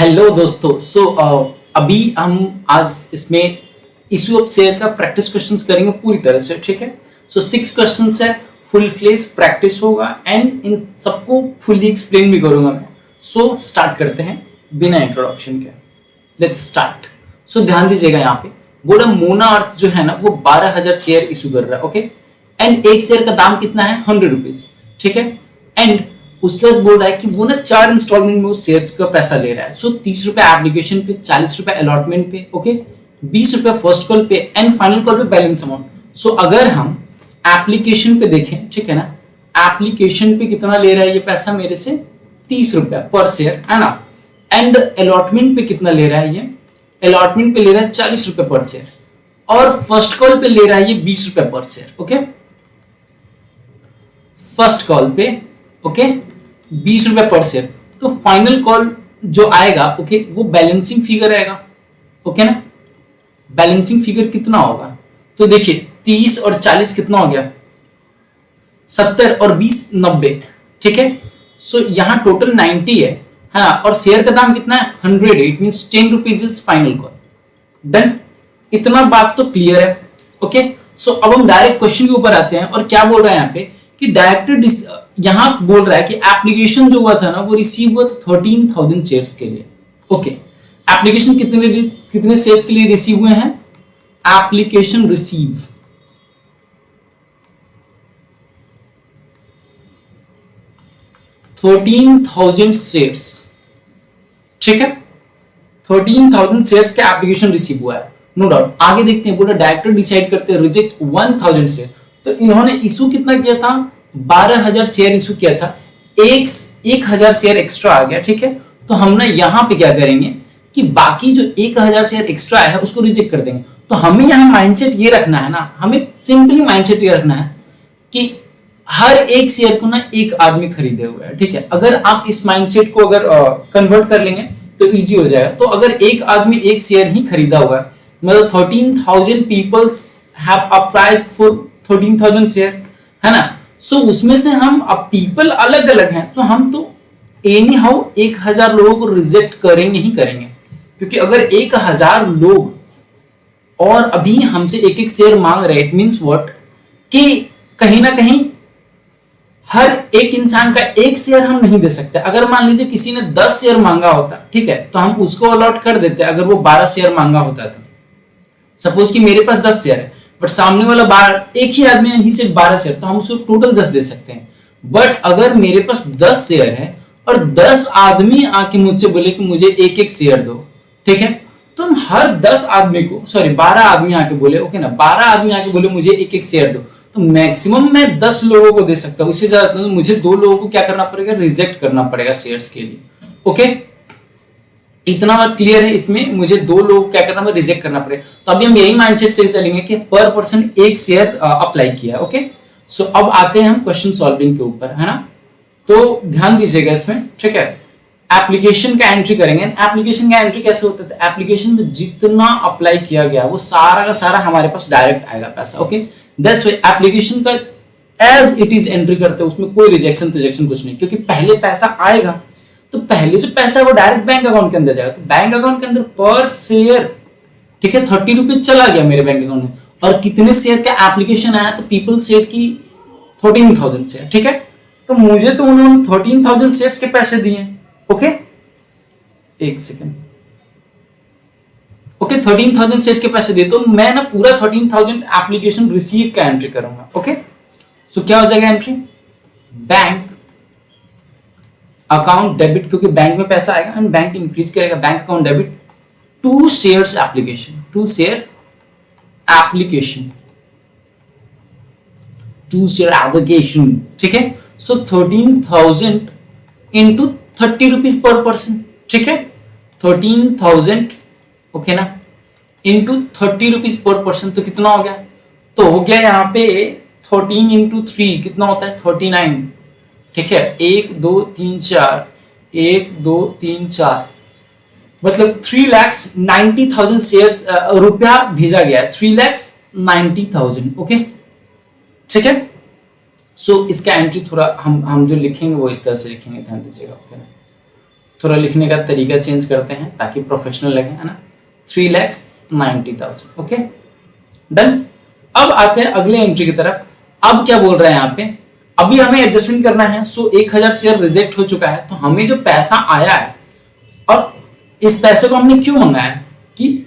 Hello दोस्तों। अभी हम आज इसमें इशू ऑफ शेयर का प्रैक्टिस क्वेश्चंस करेंगे पूरी तरह से। ठीक है। 6 क्वेश्चंस है, फुल फ्लेज प्रैक्टिस होगा एंड इन सबको फुली एक्सप्लेन भी करूंगा मैं। स्टार्ट करते हैं बिना इंट्रोडक्शन के। Let's start. ध्यान दीजिएगा, यहाँ पे बोला मोना अर्थ जो है ना वो 12,000 शेयर इशू कर रहा है। ओके। एंड एक शेयर का दाम कितना है? 100 रुपीज। ठीक है। एंड उसके बाद बोल रहा है कि वो ना 4 इंस्टॉलमेंट में उस शेयर्स का पैसा ले रहा है। 30 रुपए एप्लीकेशन पे, 40 रुपए अलॉटमेंट पे, ओके, 20 रुपए फर्स्ट कॉल पे एंड फाइनल कॉल पे बैलेंस अमाउंट। अगर हम एप्लीकेशन पे देखें, ठीक है ना, एप्लीकेशन पे कितना ले रहा है ये पैसा मेरे से? 30 रुपए पर शेयर, है ना। एंड अलॉटमेंट पे कितना ले रहा है ये? अलॉटमेंट पे ले रहा है 40 रुपए पर शेयर और फर्स्ट कॉल पे ले रहा है ये 20 रुपए पर शेयर। ओके, फर्स्ट कॉल पे ओके 20 रुपए पर शेयर। तो फाइनल कॉल जो आएगा ओके वो बैलेंसिंग फिगर आएगा। ओके ना, बैलेंसिंग फिगर कितना होगा? तो देखिए 30 और 40 कितना हो गया? 70 और 20 90। ठीक है। यहां टोटल 90 है ना, और शेयर का दाम कितना है? 100 है। It means 10 rupees is final call. Done. इतना बात तो क्लियर है। ओके। अब हम डायरेक्ट क्वेश्चन के ऊपर आते हैं और क्या बोल रहा है यहाँ पे कि डायरेक्ट यहां बोल रहा है कि एप्लीकेशन जो हुआ था ना वो रिसीव हुआ था 13,000 शेयर्स के लिए। ओके, एप्लीकेशन कितने शेयर्स के लिए रिसीव हुए हैं? Application receive 13,000 shares. ठीक है, 13,000 शेयर्स का एप्लीकेशन रिसीव हुआ है, नो डाउट। आगे देखते हैं, बोला डायरेक्टर डिसाइड करते हैं रिजेक्ट 1,000 शेयर। तो इन्होंने इशू कितना किया था? 12,000 शेयर इशू किया था। 1,000 शेयर एक्स्ट्रा आ गया। ठीक है। तो हम ना यहाँ पे क्या करेंगे कि बाकी जो 1,000 शेयर एक्स्ट्रा है उसको रिजेक्ट कर देंगे। तो हमें यहाँ माइंडसेट ये रखना है ना, हमें सिंपली माइंडसेट ये रखना है कि हर एक शेयर को ना एक आदमी खरीदे हुए है। ठीक है। अगर आप इस माइंडसेट को अगर कन्वर्ट कर लेंगे तो इजी हो जाएगा। तो अगर एक आदमी एक शेयर ही खरीदा हुआ है, मतलब 13,000 peoples have applied for 13,000 share, है ना। उसमें से हम अब पीपल अलग अलग हैं, तो हम तो एनी हाउ 1,000 लोगों को रिजेक्ट करेंगे ही करेंगे। क्योंकि अगर 1,000 लोग और अभी हमसे एक एक शेयर मांग रहे, इट मींस व्हाट कि कहीं ना कहीं हर एक इंसान का एक शेयर हम नहीं दे सकते। अगर मान लीजिए किसी ने 10 शेयर मांगा होता, ठीक है, तो हम उसको अलॉट कर देते। अगर वो 12 शेयर मांगा होता तो सपोज कि मेरे पास 10 शेयर है बट सामने वाला 12, एक ही आदमी ही सिर्फ 12 शेयर, तो हम उसको टोटल 10 दे सकते हैं। बट अगर मेरे पास 10 शेयर है और 10 आदमी आके मुझसे बोले कि मुझे एक एक शेयर दो, ठीक है, तो हम हर 10 आदमी को, सॉरी 12 आदमी आके बोले, ओके ना, 12 आदमी आके बोले मुझे एक एक शेयर दो, तो मैक्सिमम मैं 10 लोगों को दे सकता हूँ। इससे ज्यादा तो मुझे 2 लोगों को क्या करना पड़ेगा? रिजेक्ट करना पड़ेगा शेयर्स के लिए। ओके, इतना बात क्लियर है। इसमें मुझे 2 लोग क्या करना पड़ेगा? रिजेक्ट करना पड़ेगा। तो अभी हम यही माइंडसेट से चलेंगे कि पर पर्सन एक शेयर अप्लाई किया। ओके, अब आते हैं हम क्वेश्चन सॉल्विंग के ऊपर, है ना। तो ध्यान दीजिएगा इसमें, ठीक है। एप्लीकेशन का एंट्री करेंगे। एप्लीकेशन का एंट्री कैसे होता है? एप्लीकेशन में जितना अप्लाई किया गया वो सारा का सारा हमारे पास डायरेक्ट आएगा पैसा। ओके, दैट्स व्हाई एप्लीकेशन का एज इट इज एंट्री करते हैं, उसमें कोई रिजेक्शन कुछ नहीं, क्योंकि पहले पैसा आएगा तो पहले जो पैसा है वो डायरेक्ट बैंक अकाउंट के अंदर जाएगा। तो बैंक अकाउंट के अंदर पर शेयर, ठीक है, 30 रुपीज चला गया मेरे बैंक अकाउंट में। और कितने शेयर का एप्लीकेशन आया? तो पीपल शेयर की 13,000 शेयर। ठीक है, तो मुझे तो उन्होंने 13,000 शेयर्स के पैसे दिए। ओके, एक सेकेंड। ओके, 13,000 शेयर्स के पैसे दिए, तो मैं ना पूरा 13,000 एप्लीकेशन रिसीव का एंट्री करूंगा। ओके, क्या हो जाएगा एंट्री? बैंक अकाउंट डेबिट, क्योंकि बैंक में पैसा आएगा एंड बैंक इंक्रीज करेगा। Bank account debit to shares application, to share application, to share application. ठीक है, 13,000 इंटू 30 रुपीज पर पर्सन। ठीक है, 13,000 ओके ना, इंटू 30 रुपीज पर पर्सन, तो कितना हो गया? तो हो गया यहाँ पे 13 इंटू 3 कितना होता है? 39। ठीक है, 1 2 3 4, 1 2 3 4, मतलब 3,90,000 शेयर्स रुपया भेजा गया है। 3,90,000। ओके, ठीक है। इसका एंट्री थोड़ा हम जो लिखेंगे वो इस तरह से लिखेंगे, ध्यान दीजिएगा। ओके, थोड़ा लिखने का तरीका चेंज करते हैं ताकि प्रोफेशनल लगे, है ना। 3,90,000। Okay done. अब आते हैं अगले एंट्री की तरफ। अब क्या बोल रहे हैं यहाँ पे, अभी हमें एडजस्टमेंट करना है। सो 1,000 शेयर रिजेक्ट हो चुका है, तो हमें जो पैसा आया है, और इस पैसे को हमने क्यों मंगाया है कि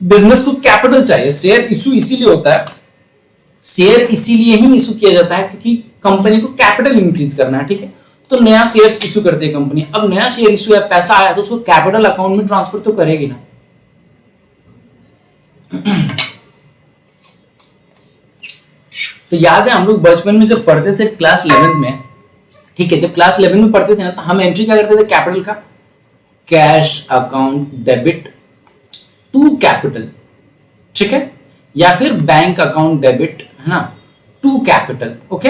बिजनेस को कैपिटल चाहिए। शेयर इशू इसीलिए होता है, शेयर इसीलिए ही इशू किया जाता है क्योंकि कंपनी को कैपिटल इंक्रीज करना है, ठीक है। तो नया शेयर इशू करती है कंपनी। अब नया शेयर इशू है, पैसा आया, तो उसको कैपिटल अकाउंट में ट्रांसफर तो करेगी ना। तो याद है हम लोग बचपन में जब पढ़ते थे क्लास 11 में, ठीक है, जब क्लास 11 में पढ़ते थे ना, तो हम एंट्री क्या करते थे कैपिटल का, cash account debit to capital, ठीक है, या फिर बैंक अकाउंट डेबिट, है ना, टू कैपिटल। ओके,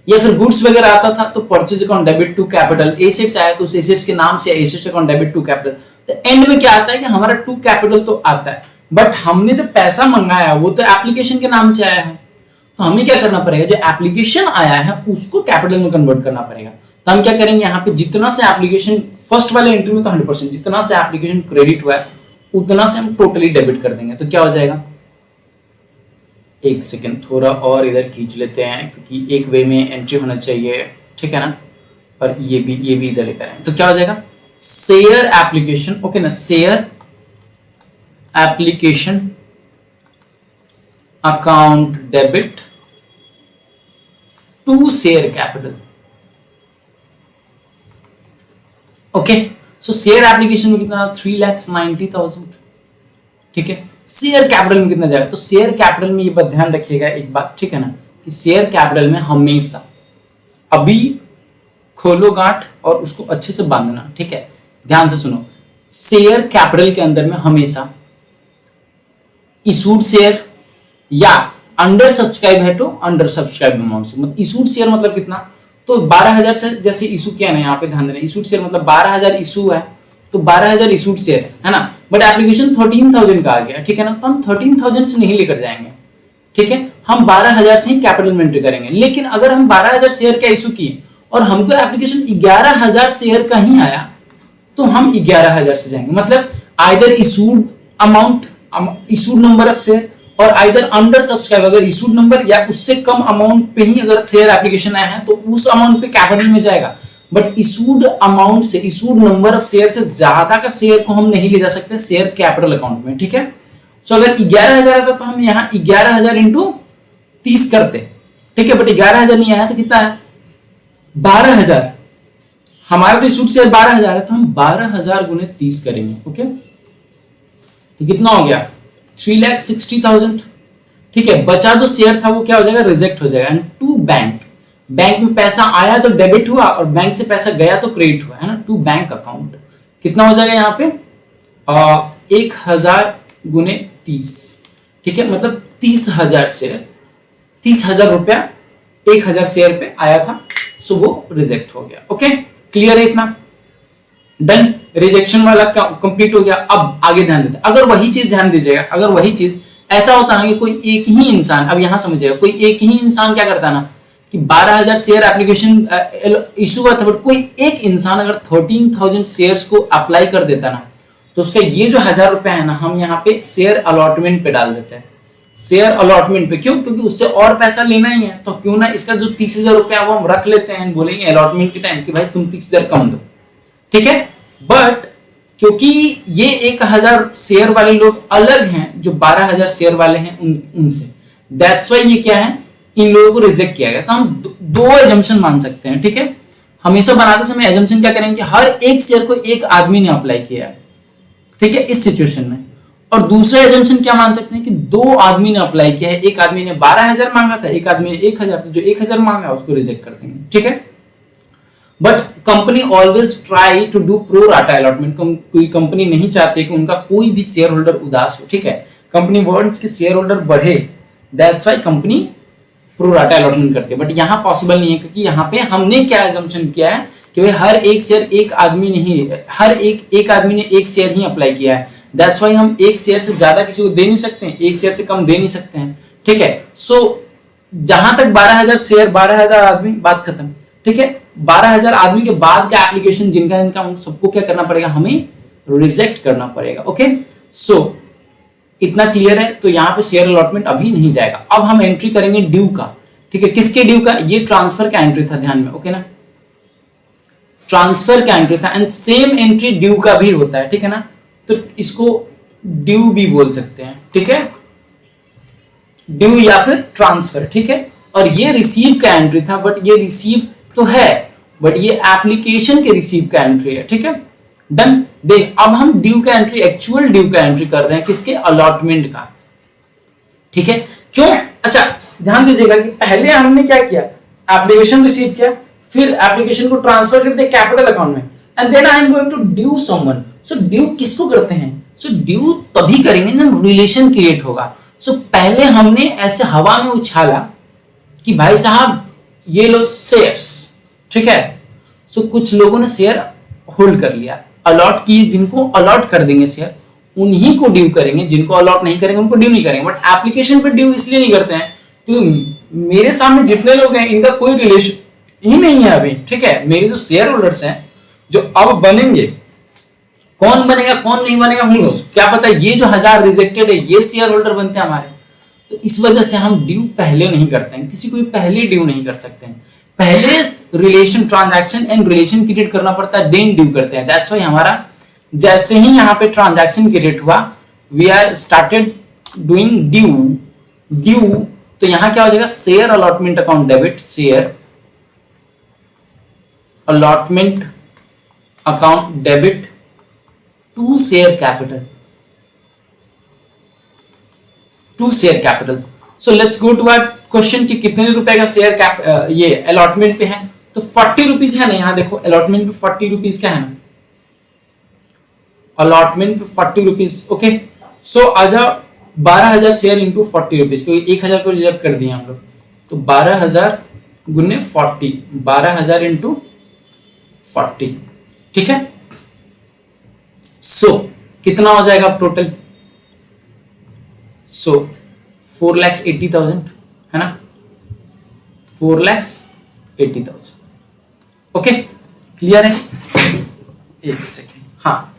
या फिर गुड्स वगैरह आता था तो purchase account debit to capital, assets आया तो उस एसेट्स के नाम से assets account debit to capital. तो एंड में क्या आता है कि हमारा टू कैपिटल तो आता है, बट हमने जो पैसा मंगाया वो तो एप्लीकेशन के नाम से आया है, तो हमें क्या करना पड़ेगा, जो एप्लीकेशन आया है उसको कैपिटल में कन्वर्ट करना पड़ेगा। तो हम क्या करेंगे, यहाँ पे जितना से एप्लीकेशन फर्स्ट वाले एंट्री में तो 100%, जितना से एप्लीकेशन क्रेडिट हुआ है उतना से हम टोटली डेबिट कर देंगे। तो क्या हो जाएगा, एक सेकेंड थोड़ा और इधर खींच लेते हैं क्योंकि एक वे में एंट्री होना चाहिए, ठीक है ना, और ये भी इधर लेकर आए। तो क्या हो जाएगा, शेयर एप्लीकेशन, ओके ना, share application account debit to share capital. Okay, so share application में कितना, 3,90,000, ठीक है। शेयर कैपिटल में कितना जाएगा, तो शेयर कैपिटल में ये बात ध्यान रखिएगा एक बात, ठीक है ना, कि शेयर कैपिटल में हमेशा अभी खोलो गांठ और उसको अच्छे से बांधना, ठीक है, ध्यान से सुनो। शेयर कैपिटल के अंदर में हमेशा इशूड शेयर या अंडर सब्सक्राइब है तो अंडर सब्सक्राइब अमाउंट से, मतलब इशूड शेयर मतलब कितना, तो 12,000 से जैसे इशू किया ना, यहाँ पे ध्यान देना, इशूड शेयर मतलब 12,000 इशू है तो 12,000 इशूड शेयर है ना, बट एप्लीकेशन 13,000 का आ गया, ठीक है ना, तो हम 13,000 से नहीं लेकर जाएंगे, ठीक है, हम 12,000 से ही कैपिटल में एंट्री करेंगे। लेकिन अगर हम 12,000 शेयर का इशू किए और हमको एप्लीकेशन 11,000 शेयर का ही आया तो हम 11,000 से जाएंगे, मतलब either issued amount, issued number of share, और आइदर अंडर सब्सक्राइब, अगर इशूड नंबर या उससे कम अमाउंट पे ही अगर शेयर एप्लीकेशन आया है तो उस अमाउंट पे कैपिटल में जाएगा, बट इशूड अमाउंट से, इशूड नंबर ऑफ शेयर से ज्यादा का शेयर को हम नहीं ले जा सकते शेयर कैपिटल अकाउंट में, ठीक है। सो अगर 11,000 आता तो हम यहाँ 11,000 इंटू 30 करते, ठीक है, बट 11,000 नहीं आया तो कितना है, 12,000, हमारा तो इशूड शेयर 12,000 है तो हम 12,000 गुने 30 करेंगे। ओके, तो कितना हो गया, 3,60,000, ठीक है। बचा जो शेयर था वो क्या हो जाएगा, रिजेक्ट हो जाएगा। एंड टू बैंक, बैंक में पैसा आया तो डेबिट हुआ और बैंक से पैसा गया तो क्रेडिट हुआ, है ना, टू बैंक अकाउंट। कितना हो जाएगा यहाँ पे, 1,000 गुने 30, ठीक है, मतलब 30,000 शेयर, 30,000 रुपया 1,000 शेयर पे आया था, सो वो रिजेक्ट हो गया। ओके, क्लियर है इतना, डन, रिजेक्शन वाला कंप्लीट हो गया। अब आगे ध्यान देते, अगर वही चीज ध्यान दीजिएगा, अगर वही चीज ऐसा होता ना कि कोई एक ही इंसान, अब यहां समझिएगा, कोई एक ही इंसान क्या करता ना कि 12,000 शेयर एप्लीकेशन इशू हुआ था, बट कोई एक इंसान अगर 13,000 शेयर्स को अप्लाई कर देता ना, तो उसका ये जो 1,000 रुपया है ना, हम यहाँ पे शेयर अलॉटमेंट पे डाल देते हैं। शेयर अलॉटमेंट पे क्यों, क्योंकि उससे और पैसा लेना ही है, तो क्यों ना इसका जो 30,000 रुपया वो हम रख लेते हैं, बोलेंगे अलॉटमेंट के टाइम कि भाई तुम 30,000 कम दो, ठीक है। बट क्योंकि ये 1,000 शेयर वाले लोग अलग हैं जो 12,000 शेयर वाले हैं उनसे, दैट्स वाई ये क्या है, इन लोगों को रिजेक्ट किया गया। तो हम दो एजम्पशन मान सकते हैं, ठीक है। हमेशा बनाते समय एजम्पशन क्या करेंगे, हर एक शेयर को एक आदमी ने अप्लाई किया है, ठीक है, इस सिचुएशन में। और दूसरा एजम्पशन क्या मान सकते हैं कि 2 आदमी ने अप्लाई किया है, एक आदमी ने 12,000 मांगा था, एक आदमी ने 1,000, तो जो 1,000 मांगा उसको रिजेक्ट कर देंगे, ठीक है। But company always try to do pro rata allotment, कोई कंपनी नहीं चाहती कि उनका कोई भी शेयर होल्डर उदास हो, ठीक है। कंपनी वांट्स कि शेयर होल्डर बढ़े, that's why company pro rata allotment करती है। बट यहाँ पॉसिबल नहीं है, क्योंकि यहाँ पे हमने क्या एजम्पशन किया है कि भाई हर एक शेयर एक आदमी नहीं, हर एक आदमी ने एक शेयर ही अप्लाई किया है, दैट्स व्हाई हम एक शेयर से ज्यादा किसी को दे नहीं सकते हैं, एक शेयर से कम दे नहीं सकते हैं, ठीक है। सो जहां तक 12,000 शेयर, 12,000 आदमी, बात खत्म, ठीक है, 12,000 आदमी के बाद का एप्लीकेशन जिनका जिनका उन सबको क्या करना पड़ेगा, हमें रिजेक्ट करना पड़ेगा। ओके, सो इतना क्लियर है। तो यहाँ पे शेयर अलॉटमेंट अभी नहीं जाएगा। अब हम एंट्री करेंगे ड्यू का। ठीक है, किसके ड्यू का, ये ट्रांसफर का एंट्री था, ध्यान में। ओके ना, ट्रांसफर का एंट्री था एंड सेम एंट्री ड्यू का भी होता है। ठीक है ना, तो इसको ड्यू भी बोल सकते हैं। ठीक है, ड्यू या फिर ट्रांसफर। ठीक है, और ये रिसीव का एंट्री था, बट ये रिसीव तो है, बट ये एप्लीकेशन के रिसीव का एंट्री है। ठीक है, डन। देन अब हम ड्यू का एंट्री, एक्चुअल ड्यू का एंट्री कर रहे हैं, किसके, अलॉटमेंट का। ठीक है, क्यों, अच्छा ध्यान दीजिएगा कि पहले हमने क्या किया, एप्लीकेशन रिसीव किया, फिर एप्लीकेशन को ट्रांसफर कर दिया कैपिटल अकाउंट में, and then I am going to due someone. So due किसको करते हैं, सो ड्यू तभी करेंगे जब रिलेशन क्रिएट होगा। सो पहले हमने ऐसे हवा में उछाला कि भाई साहब ये लो शेयर्स। ठीक है, सो कुछ लोगों ने शेयर होल्ड कर लिया, अलॉट किए, जिनको अलॉट कर देंगे शेयर उन्हीं को ड्यू करेंगे, जिनको अलॉट नहीं करेंगे उनको ड्यू नहीं करेंगे। बट एप्लीकेशन पे ड्यू इसलिए नहीं करते हैं क्योंकि मेरे सामने जितने लोग हैं इनका कोई रिलेशन ही नहीं है अभी। ठीक है, मेरे जो शेयर होल्डर्स हैं जो अब बनेंगे, कौन बनेगा कौन नहीं बनेगा हूं नोस, क्या पता ये जो 1000 रिजेक्टेड है ये शेयर होल्डर बनते हैं हमारे। तो इस वजह से हम ड्यू पहले नहीं करते हैं, किसी को भी पहले ड्यू नहीं कर सकते हैं, पहले relation, transaction and relation create करना पड़ता है, देन ड्यू करते हैं। दैट्स व्हाई हमारा जैसे ही यहाँ पे ट्रांजैक्शन क्रिएट हुआ, we are started doing due. तो यहाँ क्या हो जाएगा, share allotment account debit, share allotment account debit to share capital, to share capital. So let's go to our question कि कितने रुपए का शेयर कैप ये अलॉटमेंट पे है। तो 40 रुपीज है ना, यहाँ देखो अलॉटमेंट पे 40 रुपीज का है ना, अलॉटमेंट पे 40 रुपीज। ओके, सो आजा 12,000 शेयर इंटू 40 रुपीज, क्योंकि 1,000 को रिजर्व कर दिए हम लोग, तो 12,000 गुने 40, 12,000 इंटू 40। ठीक है, सो कितना हो जाएगा टोटल, सो 4,80,000 है ना, 4,80,000। ओके, क्लियर है, एक सेकेंड, हाँ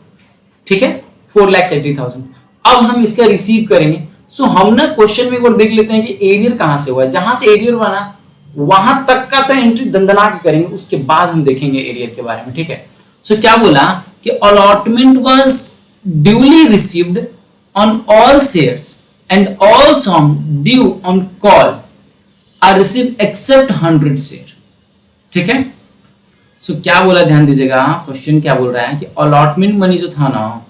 ठीक है, 4,80,000। अब हम इसका रिसीव करेंगे। सो हम ना क्वेश्चन में एक बार देख लेते हैं कि एरियर कहां से हुआ है, जहां से एरियर हुआ ना वहां तक का तो एंट्री दंदना के करेंगे, उसके बाद हम देखेंगे एरियर के बारे में। ठीक है, सो क्या बोला कि allotment was duly received on all shares and all sum due on call are received except 100 share. ठीक है, सो क्या बोला, ध्यान दीजिएगा, क्वेश्चन क्या बोल रहा है कि अलॉटमेंट मनी जो था ना,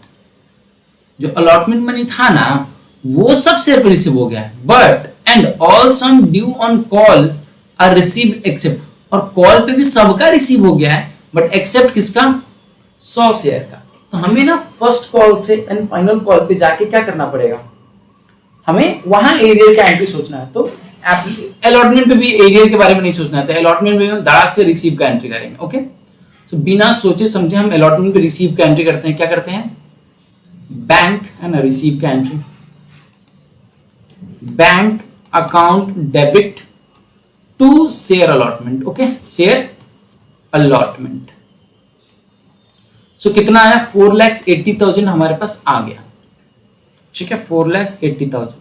जो अलॉटमेंट मनी था ना वो सब शेयर पर रिसीव हो गया है, but and all sum due on call are received except, और कॉल पे भी सबका रिसीव हो गया है, बट एक्सेप्ट किसका, 100 शेयर का। तो हमें ना फर्स्ट कॉल से एंड फाइनल कॉल पे जाके क्या करना पड़ेगा, हमें वहां एरियर का एंट्री सोचना है। तो अलॉटमेंट पे भी एरियर के बारे में नहीं सोचना है, तो अलॉटमेंट में धड़ाक से रिसीव का एंट्री करेंगे। ओके, सो बिना सोचे समझे हम अलॉटमेंट पे रिसीव का एंट्री करते हैं। क्या करते हैं, बैंक है ना, रिसीव का entry, bank account debit to share allotment. Okay, share allotment. So कितना आया, 4,80,000 हमारे पास आ गया। ठीक है, 4,80,000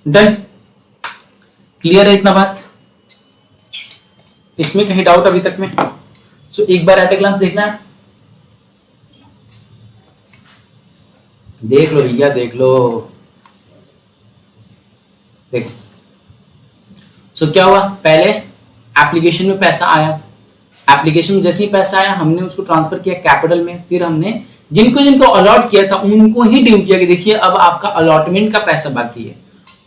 डन। क्लियर है इतना बात, इसमें कहीं डाउट अभी तक में? सो एक बार एट ए ग्लांस देखना है, देख लो भैया, देख लो, देखो। सो क्या हुआ, पहले एप्लीकेशन में पैसा आया, एप्लीकेशन में जैसे ही पैसा आया हमने उसको ट्रांसफर किया कैपिटल में, फिर हमने जिनको जिनको अलॉट किया था उनको ही ड्यू किया कि देखिए अब आपका अलॉटमेंट का पैसा बाकी है।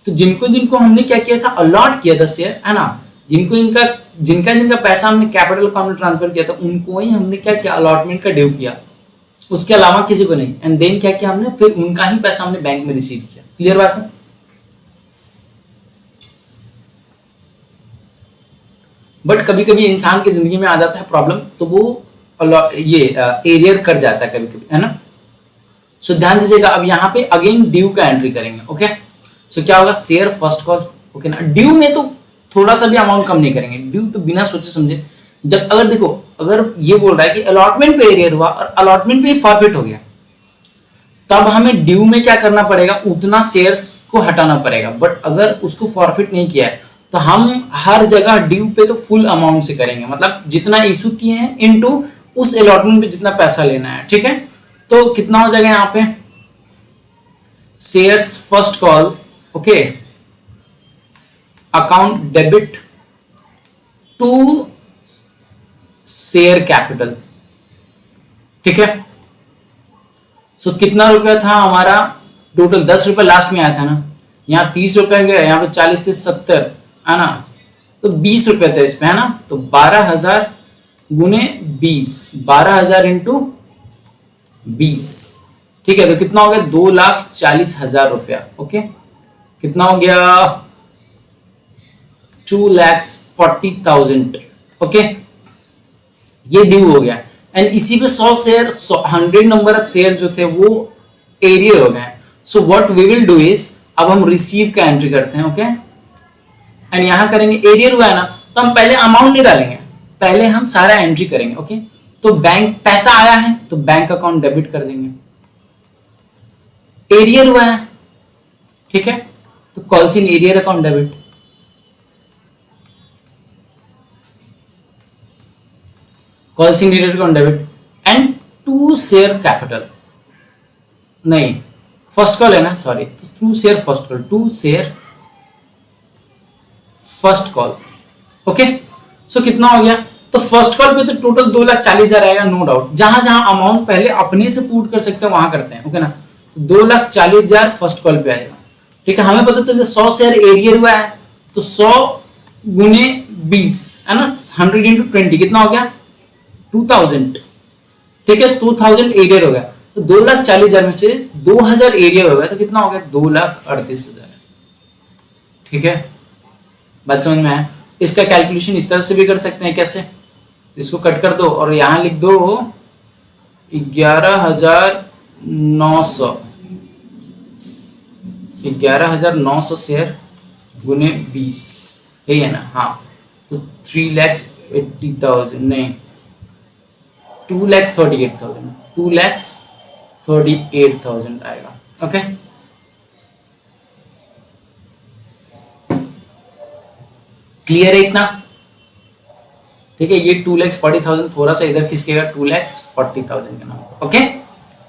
तो जिनको जिनको हमने क्या किया था, अलॉट किया था शेयर, है ना, जिनका जिनका पैसा हमने कैपिटल अकाउंट में ट्रांसफर किया था उनको ही हमने क्या किया, अलॉटमेंट का ड्यू किया, उसके अलावा किसी को नहीं। एंड देन क्या किया हमने, फिर उनका ही पैसा हमने बैंक में रिसीव किया। क्लियर बात है? बट कभी कभी इंसान की जिंदगी में आ जाता है प्रॉब्लम, तो वो ये एरियर कर जाता है कभी कभी, है ना। सो ध्यान दीजिएगा, अब यहाँ पे अगेन ड्यू का एंट्री करेंगे। ओके, सो क्या होगा, शेयर फर्स्ट कॉल। ओके ना, ड्यू में तो थोड़ा सा भी अमाउंट कम नहीं करेंगे। ड्यू तो बिना सोचे समझे, जब अगर देखो अगर ये बोल रहा है कि अलॉटमेंट पे एरियर हुआ और अलॉटमेंट पे फॉरफिट हो गया, तब हमें ड्यू में क्या करना पड़ेगा, उतना शेयर्स को हटाना पड़ेगा। बट अगर उसको फॉरफिट नहीं किया है तो हम हर जगह ड्यू पे तो फुल अमाउंट से करेंगे, मतलब जितना इशू किए हैं इनटू उस अलॉटमेंट पे जितना पैसा लेना है, ठीक है। तो कितना हो जाएगा यहाँ पे, shares first call, okay, account debit to share capital, ठीक है। सो कितना रुपया था हमारा टोटल, 10 रुपया लास्ट में आया था ना, यहाँ 30 रुपया गया, यहाँ पे 40 थे 70 है ना, तो 20 रुपया था इसमें, है ना। तो 12,000 गुने 20, 12,000 इंटू 20, ठीक है। तो कितना हो गया, 2,40,000 रुपया, ओके। कितना हो गया, 2,40,000, ओके। ये ड्यू हो गया। एंड इसी पे 100 शेयर, 100 नंबर ऑफ शेयर जो थे वो एरियर हो गए। So what we will do is, अब हम रिसीव का एंट्री करते हैं, ओके। एंड यहां करेंगे एरियर हुआ है ना, तो हम पहले अमाउंट नहीं डालेंगे, पहले हम सारा एंट्री करेंगे, ओके। तो बैंक पैसा आया है तो बैंक अकाउंट डेबिट कर देंगे, एरियर हुआ है, ठीक है, तो calls in arrear account debit, calls in arrear account debit and to share capital, नहीं फर्स्ट कॉल है ना, sorry, to share first call, to share first call, okay. So कितना हो गया, तो फर्स्ट कॉल पे तो टोटल 2,40,000 आएगा, नो डाउट। जहां जहां अमाउंट पहले अपने से पुट कर सकते हैं वहां करते हैं, ओके ना। तो 2,40,000 फर्स्ट कॉल पे आएगा, ठीक है। हमें पता चल जाए 100 शेयर एरियर हुआ है, तो 100 गुने 20 है ना, 100 इंटू 20 कितना हो गया, 2,000, ठीक है। 2,000 एरियर हो गया, तो 2,40,000 में से 2,000 एरियर हो गया, तो कितना हो गया, 2,38,000, ठीक है। बात समझ में आया। इसका कैलकुलेशन इस तरह से भी कर सकते हैं, कैसे, इसको कट कर दो और यहां लिख दो 11,900, 11,900 शेयर गुने 20, यही है ना, हाँ। तो 3,80,000 नहीं, 2,38,000, 2,38,000 आएगा, ओके। क्लियर है इतना, ठीक है। ये 2,40,000 थोड़ा सा इधर खिसकेगा, 2,40,000 के नाम, ओके,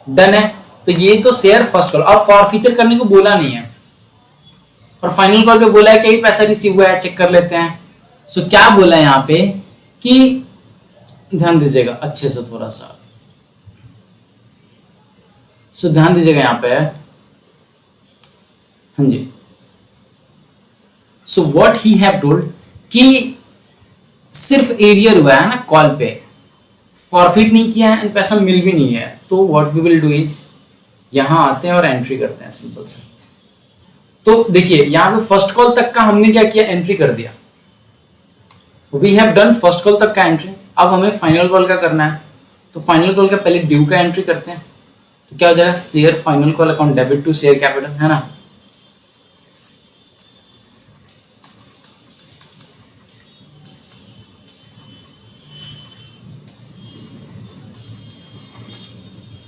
डन है। तो ये तो शेयर फर्स्ट कॉल, और फॉरफीचर करने को बोला नहीं है, और फाइनल कॉल पे बोला है कि पैसा रिसीव हुआ है, चेक कर लेते हैं। सो क्या बोला है यहाँ पे कि ध्यान दीजिएगा अच्छे से थोड़ा सा, सो ध्यान दीजिएगा यहाँ पे, हाँ जी। So what he have told कि सिर्फ एरियर हुआ है ना कॉल पे, फॉरफिट नहीं किया है एंड पैसा मिल भी नहीं है, तो what we will do is, यहां आते हैं और एंट्री करते हैं, सिंपल से। तो देखिए यहां पे फर्स्ट कॉल तक का हमने क्या किया, एंट्री कर दिया, we have done first call तक का एंट्री। अब हमें फाइनल कॉल का करना है, तो फाइनल कॉल का पहले ड्यू का एंट्री करते हैं। तो क्या हो जाएगा, share final call account debit to share capital, है ना।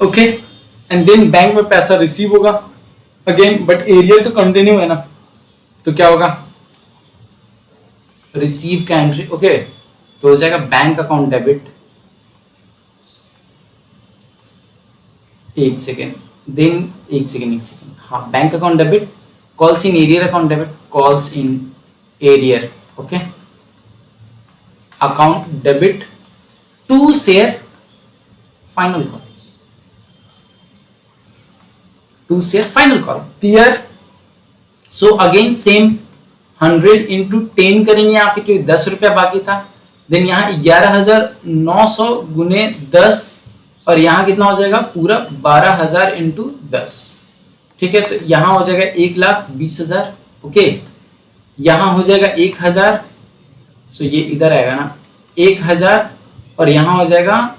ओके, एंड देन बैंक में पैसा रिसीव होगा अगेन, बट एरियर तो कंटिन्यू है ना, तो क्या होगा, रिसीव का एंट्री, ओके। तो हो जाएगा बैंक अकाउंट डेबिट, एक सेकेंड, देन एक सेकेंड, हाँ, bank account debit, calls in arrear account debit, calls in arrear, okay, account debit to share final call, to share final call, clear. So again same 100 into 10 करेंगे यहाँ पे, क्योंकि 10 रुपया बाकी था। देन यहाँ 11,900 गुने 10, और यहाँ कितना हो जाएगा, पूरा 12,000 इंटू 10, ठीक है। तो यहाँ हो जाएगा 1,20,000, ओके। यहाँ हो जाएगा 1,000, सो ये इधर आएगा ना 1,000, और यहाँ हो जाएगा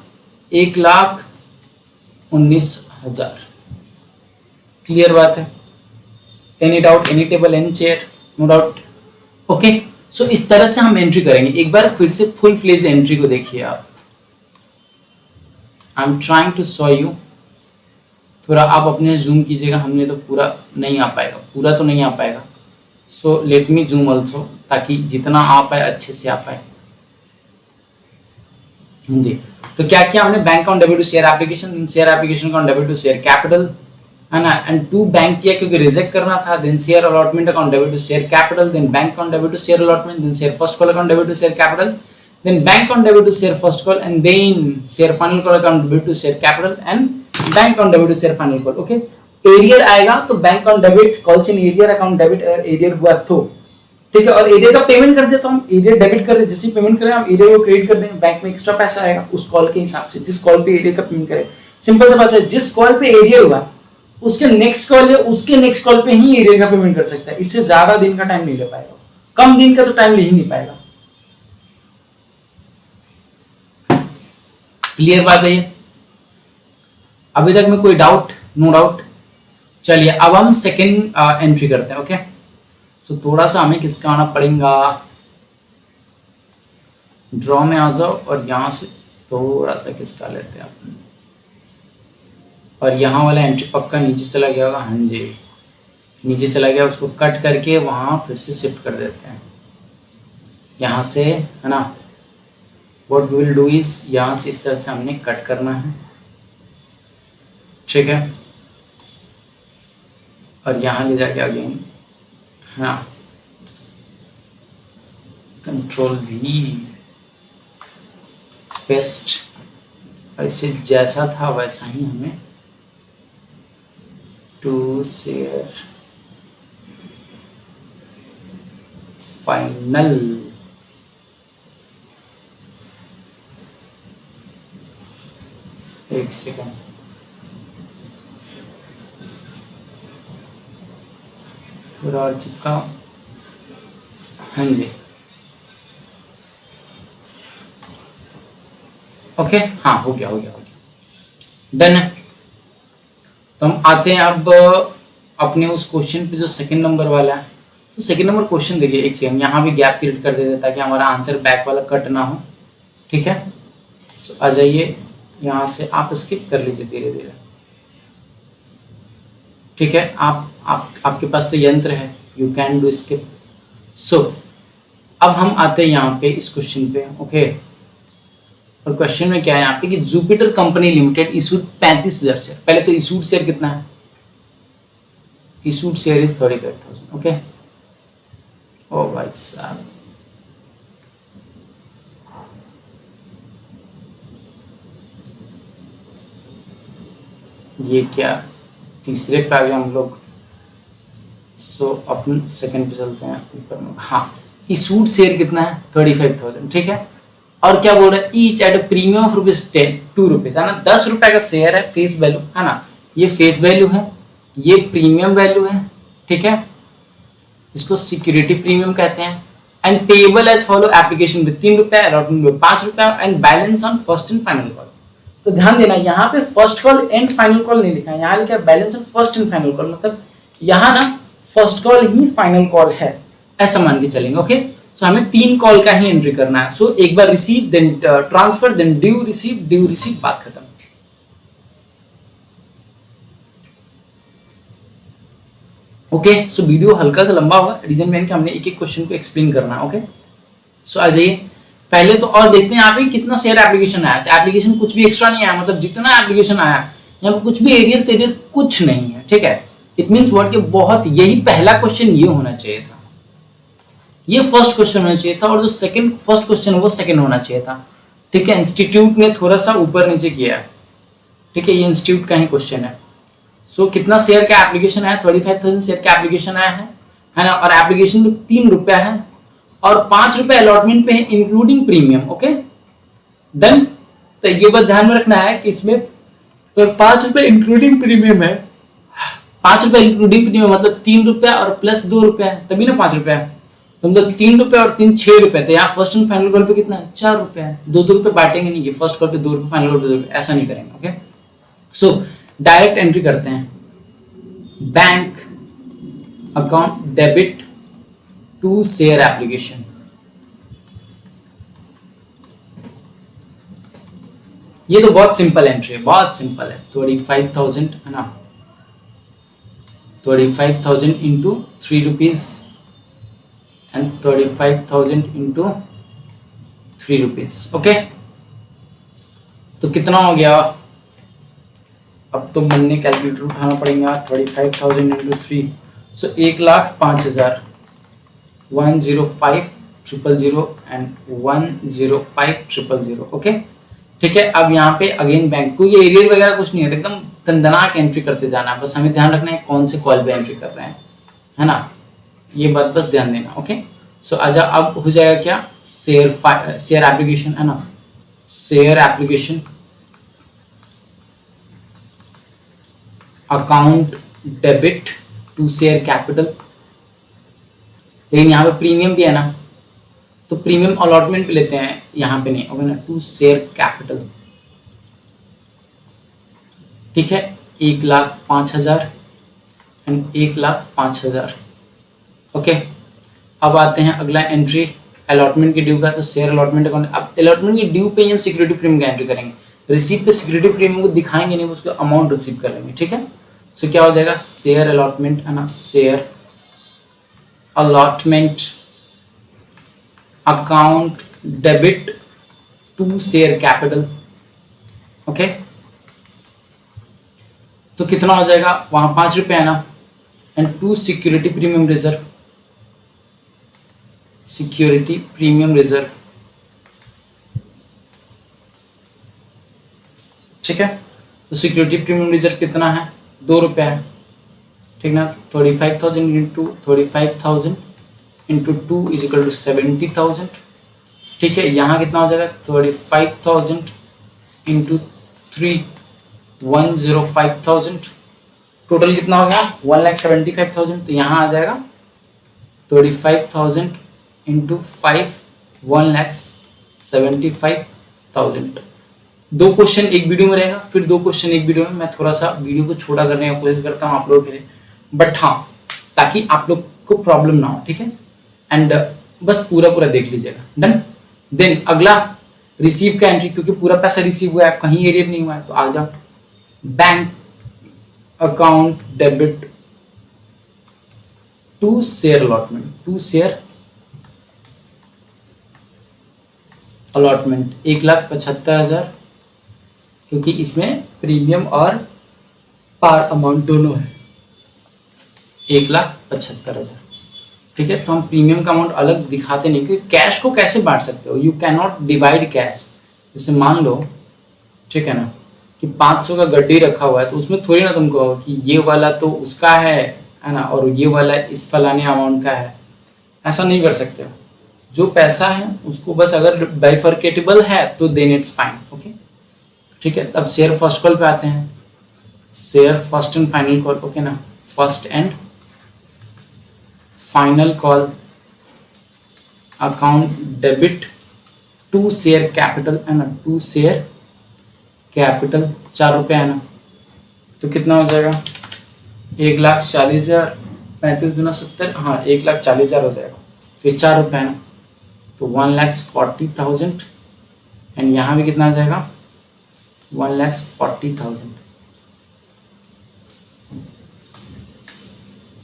1,19,000। क्लियर बात है, any doubt, any table, any chair, no doubt, okay. So इस तरह से हम एंट्री करेंगे। एक बार फिर से फुल फ्लेज एंट्री को देखिए आप। I am trying to show you, थोड़ा आप अपने जूम कीजिएगा, हमने तो पूरा नहीं आ पाएगा, पूरा तो नहीं आ पाएगा। So let me zoom also, ताकि जितना आ पाए अच्छे से आ पाए। जी, तो क्या किया हमने, bank account debit to share application, share application account debit to share capital, है ना, एंड टू बैंक किया क्योंकि रिजेक्ट करना था। Then share allotment account debit to share capital, then bank account debit to share allotment, then share first call account debit to share capital, then bank account debit to share first call, and then share final call account debit to share capital, and bank account debit to share final call. Okay, arrear आएगा तो bank account debit, calls in arrear account debit, arrear हुआ तो ठीक है, और arrear का payment कर दिया तो हम एरियर डेबिट कर रहे हैं, जिससे पेमेंट करें हम एरियर को क्रेडिट कर देंगे, बैंक में एक्स्ट्रा पैसा आएगा उस कॉल के हिसाब से, जिस कॉल पे एरियर का पेमेंट करें। सिंपल सी बात है, जिस कॉल पे एरियर हुआ उसके नेक्स्ट कॉल या उसके नेक्स्ट कॉल पे ही एरियर का पेमेंट कर सकता है, इससे ज्यादा दिन का टाइम नहीं ले पाएगा, कम दिन का तो टाइम ले ही नहीं पाएगा। क्लियर बात है ये? अभी तक में कोई डाउट? No doubt. चलिए अब हम सेकेंड एंट्री करते हैं। ओके, तो थोड़ा सा हमें किसका आना पड़ेगा, ड्रॉ में आ जाओ और यहां से थोड़ा सा किसका लेते हैं अपन, और यहाँ वाला एंट्री पक्का नीचे चला गया होगा। हाँ जी, नीचे चला गया, उसको कट करके वहां फिर से शिफ्ट कर देते हैं यहाँ से, है ना। What we will do is, यहाँ से इस तरह से हमने कट करना है, ठीक है, और यहाँ ले जाके अगेन, हाँ, कंट्रोल वी, पेस्ट, ऐसे जैसा था वैसा ही हमें टू शेयर फाइनल, एक सेकंड, थोड़ा और चिपका। हाँ जी, ओके, हाँ हो गया, डन है। तो हम आते हैं अब अपने उस क्वेश्चन पे जो सेकंड नंबर वाला है। तो सेकंड नंबर क्वेश्चन देखिए, एक सेकंड यहाँ भी गैप क्रिएट कर देते ताकि हमारा आंसर बैक वाला कट ना हो, ठीक है। तो आ जाइए, यहाँ से आप स्किप कर लीजिए धीरे धीरे, ठीक है। आपके पास तो यंत्र है, यू कैन डू स्किप। सो अब हम आते हैं यहाँ पे इस क्वेश्चन पे। ओके, और क्वेश्चन में क्या है यहाँ पे कि Jupiter company limited issued 35,000 share. पहले तो इशूड शेयर कितना है, इशूड शेयर इज 35,000। ओके, ओ भाई साहब, ये क्या, तीसरे पे आ गए हम लोग। सो अपन सेकंड पे चलते हैं ऊपर में। हाँ, इशूड शेयर कितना है, 35,000, ठीक है। और क्या बोल रहा है, each at a premium of ₹2, है ना। 10 रुपए का शेयर है, फेस वैल्यू, है ना, ये फेस वैल्यू है, ये प्रीमियम वैल्यू है, ठीक है। इसको सिक्योरिटी प्रीमियम कहते हैं। And payable as follow, application में 3 रुपए, अलॉटमेंट में 5 रुपए, and balance on first and final call. तो ध्यान देना, यहाँ पे first call and final call नहीं लिखा है, यहाँ लिखा है balance on first and final call, मतलब यहाँ ना फर्स्ट कॉल ही फाइनल कॉल है, ऐसा मान के चलेंगे। ओके, सो हमें 3 कॉल का ही एंट्री करना है। सो एक बार receive, then transfer, then due receive, बात खत्म। ओके, सो वीडियो हल्का सा लंबा होगा, रीजन में कि हमने एक एक क्वेश्चन को एक्सप्लेन करना है। ओके, सो आ जाइए पहले तो और देखते हैं यहाँ पे कितना शेयर एप्लीकेशन आया। तो एप्लीकेशन कुछ भी एक्स्ट्रा नहीं आया, मतलब जितना एप्लीकेशन आया यहाँ पे कुछ भी एरियर तेरियर कुछ नहीं है, ठीक है। इट मीन्स वर्ड के बहुत, यही पहला क्वेश्चन ये होना चाहिए था, ये फर्स्ट क्वेश्चन होना चाहिए था, और जो सेकंड फर्स्ट क्वेश्चन है वो सेकंड होना चाहिए था, ठीक है। इंस्टीट्यूट ने थोड़ा सा ऊपर नीचे किया है, ठीक है, ये इंस्टीट्यूट का ही क्वेश्चन है। सो कितना शेयर का एप्लीकेशन आया, 35,000 शेयर का एप्लीकेशन आया है ना, और एप्लीकेशन में 3 रुपया है और 5 रुपए अलॉटमेंट पे है इंक्लूडिंग प्रीमियम। Okay, done. तो ये बात ध्यान में रखना है कि इसमें तो 5 रुपए इंक्लूडिंग प्रीमियम है, 5 रुपए इंक्लूडिंग प्रीमियम मतलब 3 रुपया और प्लस 2 रुपया, तभी ना 5 रुपया, तो मतलब 3 रुपए और 3 6 रुपए। तो यहाँ फर्स्ट एंड फाइनल कॉल पे कितना है, 4 रुपया है। 2 रुपए बांटेंगे नहीं, फर्स्ट कॉल पे 2 रुपए, फाइनल कॉल पे 2 रुपए, ऐसा नहीं करेंगे। ओके, सो डायरेक्ट एंट्री करते हैं, bank account debit to share application, ये तो बहुत सिंपल एंट्री है, बहुत सिंपल है। 35,000 है ना, 35,000 into 3 rupees and 35,000 into 3 rupees. Okay, तो कितना हो गया? अब तो मन ने कैलकुलेटर उठाना पड़ेगा। 35,000 इंटू 3, सो 1,05,000, 105,000 एंड 105,000। ओके, ठीक है। अब यहाँ पे अगेन बैंक को ये एरियर वगैरह कुछ नहीं है, एकदम दंदना के एंट्री करते जाना है। बस हमें ध्यान रखना है कौन से कॉल पे एंट्री कर रहे हैं, है ना, ये बात बस ध्यान देना। ओके, सो आजा अब हो जाएगा क्या? शेयर एप्लीकेशन, है ना, share application account debit to share capital. लेकिन यहाँ पे प्रीमियम भी है ना, तो प्रीमियम अलॉटमेंट पे लेते हैं, यहाँ पे नहीं होगा ना। टू शेयर कैपिटल, ठीक है, 1,05,000 एंड 1,05,000। ओके, अब आते हैं अगला एंट्री अलॉटमेंट की ड्यू का। तो शेयर अलॉटमेंट अकाउंट, अब अलॉटमेंट की ड्यू पे हम सिक्योरिटी प्रीमियम का एंट्री करेंगे। रिसीव पे सिक्योरिटी प्रीमियम को दिखाएंगे नहीं, उसको अमाउंट रिसीव कर लेंगे, ठीक है। सो क्या हो जाएगा? शेयर अलॉटमेंट, है ना, share allotment account debit to share capital. Okay, तो कितना हो जाएगा? वहां 5 रुपए है ना, and to security premium reserve, security premium reserve, ठीक है। तो सिक्योरिटी प्रीमियम रिजर्व कितना है? 2 रुपए है, ठीक ना। 35,000 into 35,000 into 2 is equal to 70,000, ठीक है। यहाँ कितना हो जाएगा? 35,000 इंटू 3, 105,000, टोटल कितना हो गया? 1,75,000। तो यहाँ आ जाएगा 35,000 इंटू 5, 1,75,000। 2 क्वेश्चन एक वीडियो में रहेगा, फिर 2 क्वेश्चन एक वीडियो में। मैं थोड़ा सा वीडियो को छोटा करने की कोशिश करता हूँ आप लोगों के लिए, बट हाँ, ताकि आप लोग को प्रॉब्लम ना हो, ठीक है। एंड बस पूरा पूरा देख लीजिएगा, डन। देन अगला रिसीव का एंट्री, क्योंकि पूरा पैसा रिसीव हुआ है, कहीं एरियर नहीं हुआ है। तो आ जाओ, bank account debit to share allotment, to share allotment 1,75,000, क्योंकि इसमें प्रीमियम और पार अमाउंट दोनों है। 1,75,000, ठीक है। तो हम प्रीमियम का अमाउंट अलग दिखाते नहीं, क्योंकि कैश को कैसे बांट सकते हो? You can not divide cash. जैसे मान लो, ठीक है ना, कि 500 का गड्डी रखा हुआ है, तो उसमें थोड़ी ना तुम कहो कि ये वाला तो उसका है ना, और ये वाला इस फलाने अमाउंट का है। ऐसा नहीं कर सकते हो। जो पैसा है उसको बस अगर बाइफरकेटेबल है तो देन इट्स फाइन। ओके, ठीक है। अब शेयर फर्स्ट कॉल पे आते हैं, share first and final call. Okay ना, first and final call account debit to share capital, है ना, टू शेयर कैपिटल 4 रुपये, है ना। तो कितना हो जाएगा? 1,40,000, 35 दूना 70, हाँ 1,40,000 हो जाएगा। तो 4 रुपये है ना, तो 1,40,000 एंड यहाँ भी कितना आ जाएगा? 1,40,000,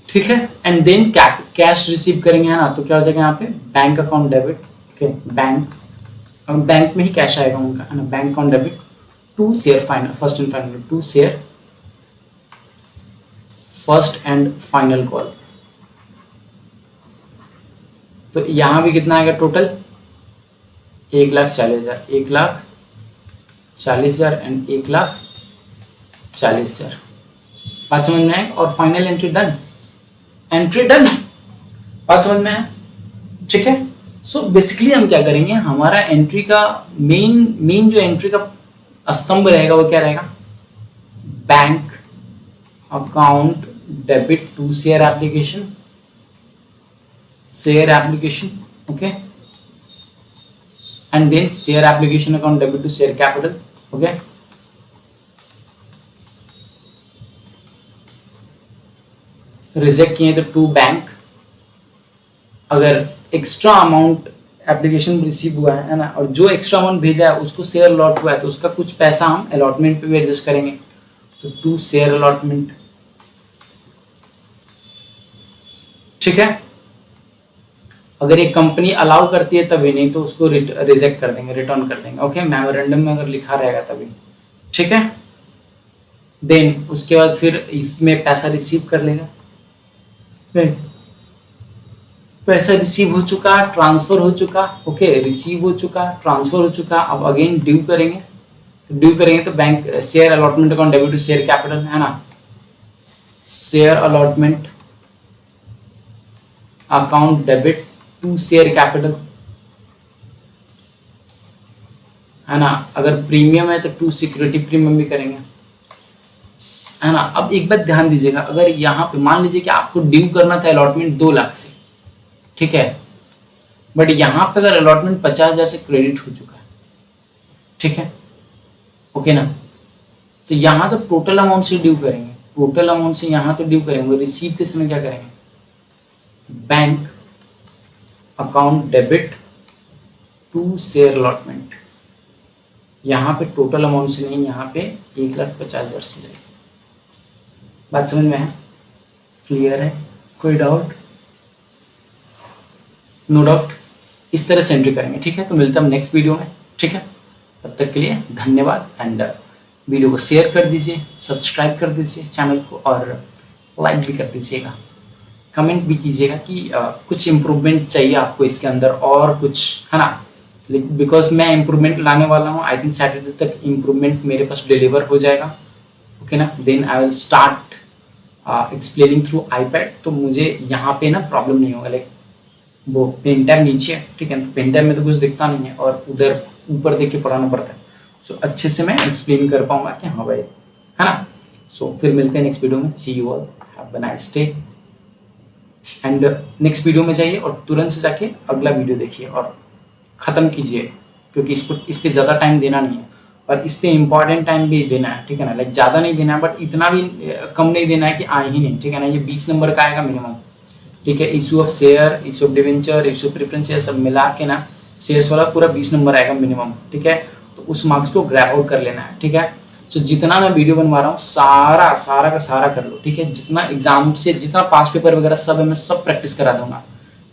ठीक है। एंड देन कैश रिसीव करेंगे, है ना। तो क्या हो जाएगा यहाँ पे? Bank account debit, okay, bank में ही कैश आएगा उनका, है ना। Bank account debit to share final, first and final, to share first and final call. तो यहां भी कितना आएगा टोटल? 1,40,000, 1,40,000 एंड 1,40,000। बात समझ में आए? और final entry done, entry done. बात समझ में आए? ठीक है। सो बेसिकली हम क्या करेंगे, हमारा एंट्री का मेन जो एंट्री का स्तंभ रहेगा वो क्या रहेगा? Bank account debit to share application, share application, okay, and then share application account debit to share capital, okay. Reject किए तो टू बैंक, अगर एक्स्ट्रा अमाउंट एप्लीकेशन रिसीव हुआ है ना, और जो एक्स्ट्रा अमाउंट भेजा है उसको शेयर अलॉट हुआ है तो उसका कुछ पैसा हम अलॉटमेंट पे भी एडजस्ट करेंगे। तो टू शेयर अलॉटमेंट, ठीक है। अगर एक कंपनी अलाउ करती है तभी, नहीं तो उसको रिजेक्ट कर देंगे, रिटर्न कर देंगे। ओके, मेमोरेंडम में अगर लिखा रहेगा तभी, ठीक है। देन उसके बाद फिर इसमें पैसा रिसीव कर लेगा। पैसा रिसीव हो चुका, ट्रांसफर हो चुका, ओके, रिसीव हो चुका, ट्रांसफर हो चुका। अब अगेन ड्यू करेंगे, तो ड्यू करेंगे तो bank share allotment account debit to share capital, है ना, share allotment account debit to share capital, है ना। अगर प्रीमियम है तो टू सिक्योरिटी प्रीमियम भी करेंगे, है ना। अब एक बात ध्यान दीजिएगा, अगर यहाँ पे मान लीजिए कि आपको ड्यू करना था अलॉटमेंट 2 लाख से, ठीक है, बट यहाँ पे अगर अलॉटमेंट 50,000 से क्रेडिट हो चुका है, ठीक है, ओके ना, तो यहाँ तो टोटल अमाउंट से ड्यू करेंगे, टोटल अमाउंट से यहाँ तो ड्यू करेंगे। रिसीव के समय क्या करेंगे, bank account debit to share allotment, यहाँ पे टोटल अमाउंट से नहीं, यहाँ पे 1,50,000 से जाएगा। बात समझ में है, क्लियर है, कोई डाउट? No doubt. इस तरह से एंट्री करेंगे, ठीक है। तो मिलते हैं हम नेक्स्ट वीडियो में, ठीक है। तब तक के लिए धन्यवाद, एंड वीडियो को शेयर कर दीजिए, सब्सक्राइब कर दीजिए चैनल को, और लाइक भी कर दीजिएगा, कमेंट भी कीजिएगा कि कुछ इम्प्रूवमेंट चाहिए आपको इसके अंदर और कुछ, है ना, बिकॉज मैं इम्प्रूवमेंट लाने वाला हूँ। आई थिंक सैटरडे तक इम्प्रूवमेंट मेरे पास डिलीवर हो जाएगा, ओके ना। Then I will start explaining through iPad, तो मुझे यहाँ पे ना प्रॉब्लम नहीं होगा, लाइक वो पेन टैब नीचे है, ठीक है, तो पेन टैब में तो कुछ दिखता नहीं है और उधर ऊपर देख के पढ़ाना पड़ता है। सो अच्छे से मैं एक्सप्लेन कर पाऊंगा कि हाँ भाई, है ना। सो फिर मिलते हैं नेक्स्ट वीडियो में। See you all, have a nice day, and next video में जाइए और तुरंत से जाके अगला वीडियो देखिए और ख़त्म कीजिए, क्योंकि इस पर ज़्यादा टाइम देना नहीं है, और इस पर इम्पॉर्टेंट टाइम भी देना है, ठीक है ना। लाइक ज़्यादा नहीं देना है, बट इतना भी कम नहीं देना है कि आए ही नहीं, ठीक है ना। ये 20 नंबर का आएगा मिनिमम, ठीक है। Issue of share, issue of debenture, issue of preference, ये सब मिला के ना शेयर्स वाला पूरा 20 नंबर आएगा मिनिमम, ठीक है। तो उस मार्क्स को ग्रैब आउट कर लेना है, ठीक है। सो जितना मैं वीडियो बनवा रहा हूँ सारा का सारा कर लो, ठीक है। जितना एग्जाम से जितना पास पेपर वगैरह सब है, मैं सब प्रैक्टिस करा दूंगा,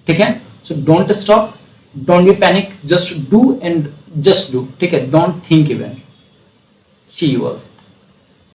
ठीक है। So don't stop, don't be panic, just do and just do, ठीक है। Don't think even. See you all.